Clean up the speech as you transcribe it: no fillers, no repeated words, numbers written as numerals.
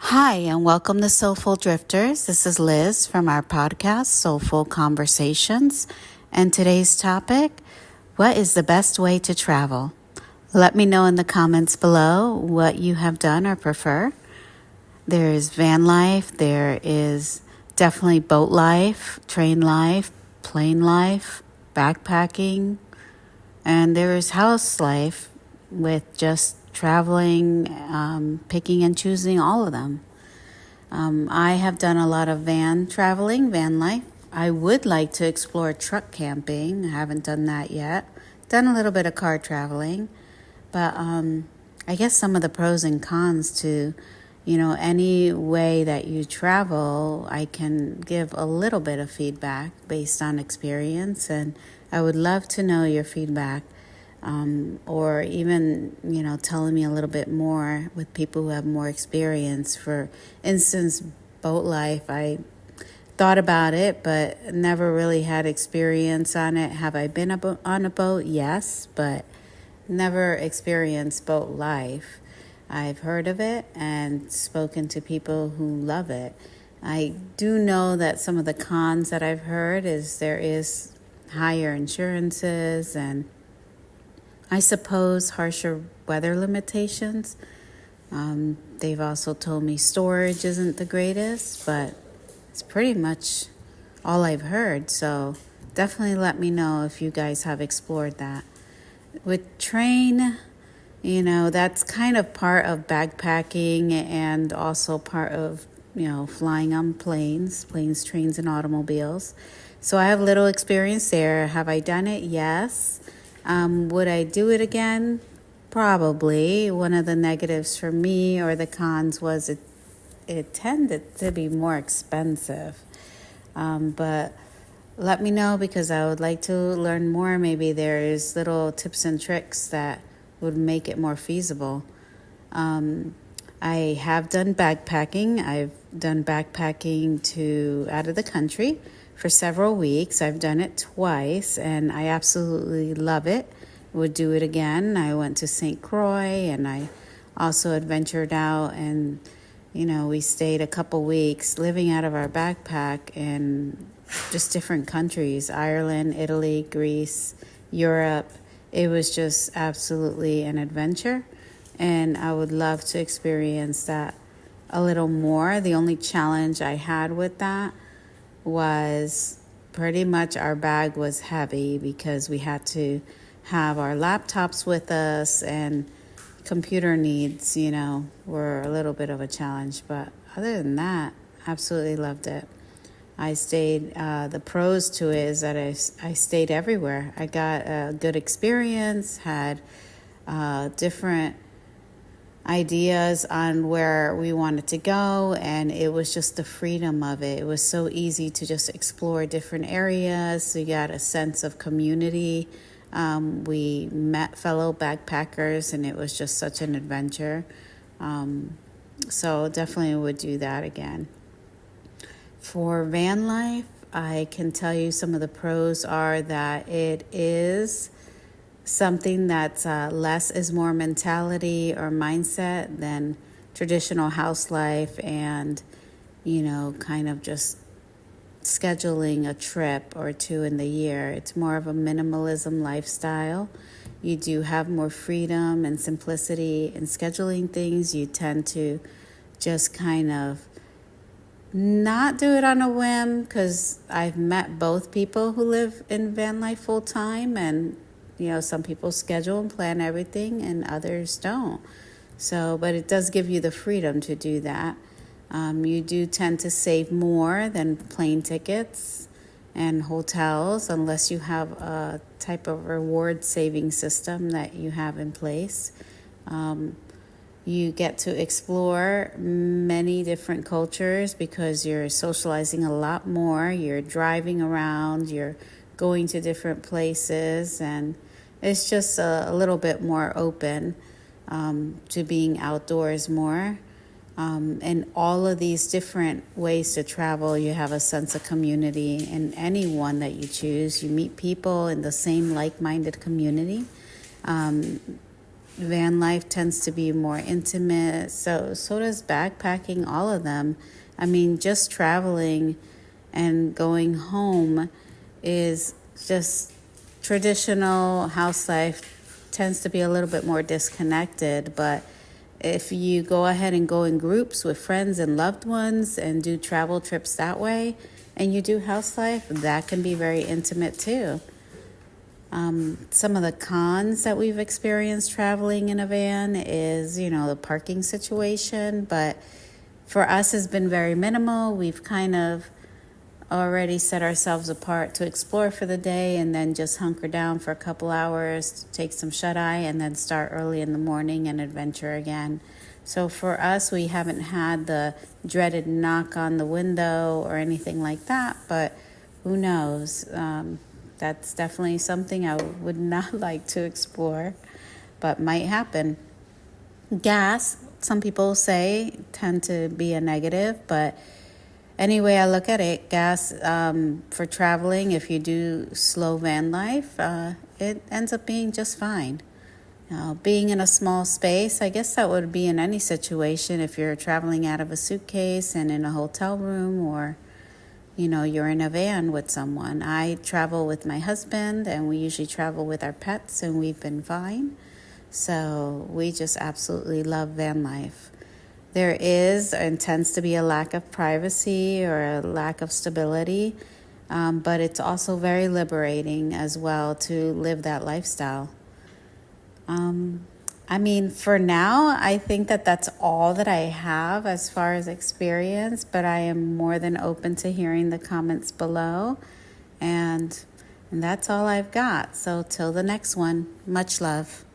Hi, and welcome to Soulful Drifters. This is Liz from our podcast, Soulful Conversations. And today's topic, what is the best way to travel? Let me know in the comments below what you have done or prefer. There is van life, there is definitely boat life, train life, plane life, backpacking, and there is house life with just traveling, picking and choosing all of them. I have done a lot of van traveling, van life. I would like to explore truck camping. I haven't done that yet. Done a little bit of car traveling. But I guess some of the pros and cons to, any way that you travel, I can give a little bit of feedback based on experience. And I would love to know your feedback. Or even, telling me a little bit more with people who have more experience. For instance, boat life, I thought about it, but never really had experience on it. Have I been on a boat? Yes, but never experienced boat life. I've heard of it and spoken to people who love it. I do know that some of the cons that I've heard is there is higher insurances and I suppose harsher weather limitations. They've also told me storage isn't the greatest, but it's pretty much all I've heard. So definitely let me know if you guys have explored that. With train, that's kind of part of backpacking and also part of, flying on planes, trains, and automobiles. So I have little experience there. Have I done it? Yes. Would I do it again? Probably. One of the negatives for me or the cons was it tended to be more expensive. But let me know because I would like to learn more. Maybe there's little tips and tricks that would make it more feasible. I have done backpacking. I've done backpacking to out of the country for several weeks. I've done it twice and I absolutely love it. Would do it again. I went to St. Croix and I also adventured out and, we stayed a couple weeks living out of our backpack in just different countries, Ireland, Italy, Greece, Europe. It was just absolutely an adventure and I would love to experience that a little more. The only challenge I had with that was pretty much our bag was heavy because we had to have our laptops with us and computer needs, were a little bit of a challenge. But other than that, absolutely loved it. I stayed, the pros to it is that I stayed everywhere. I got a good experience, had different ideas on where we wanted to go, and it was just the freedom of it. It was so easy to just explore different areas. So you got a sense of community. We met fellow backpackers, and it was just such an adventure. So definitely would do that again. For van life, I can tell you some of the pros are that it is something that's less is more mentality or mindset than traditional house life and, kind of just scheduling a trip or two in the year. It's more of a minimalism lifestyle. You do have more freedom and simplicity in scheduling things. You tend to just kind of not do it on a whim because I've met both people who live in van life full time and some people schedule and plan everything and others don't. So, but it does give you the freedom to do that. You do tend to save more than plane tickets and hotels unless you have a type of reward saving system that you have in place. You get to explore many different cultures because you're socializing a lot more. You're driving around, you're going to different places, and it's just a little bit more open to being outdoors more. And all of these different ways to travel, you have a sense of community in any one that you choose. You meet people in the same like-minded community. van life tends to be more intimate. So does backpacking, all of them. I mean, just traveling and going home is just traditional house life tends to be a little bit more disconnected, but if you go ahead and go in groups with friends and loved ones and do travel trips that way, and you do house life, that can be very intimate too. Some of the cons that we've experienced traveling in a van is, the parking situation, but for us has been very minimal. We've kind of already set ourselves apart to explore for the day and then just hunker down for a couple hours, take some shut-eye, and then start early in the morning and adventure again. So for us, we haven't had the dreaded knock on the window or anything like that, but who knows? That's definitely something I would not like to explore, but might happen. Gas, some people say, tend to be a negative, but anyway I look at it, gas for traveling, if you do slow van life, it ends up being just fine. Now, being in a small space, I guess that would be in any situation if you're traveling out of a suitcase and in a hotel room, or you're in a van with someone. I travel with my husband, and we usually travel with our pets, and we've been fine. So we just absolutely love van life. There is and tends to be a lack of privacy or a lack of stability, but it's also very liberating as well to live that lifestyle. For now, I think that that's all that I have as far as experience, but I am more than open to hearing the comments below. And that's all I've got. So till the next one, much love.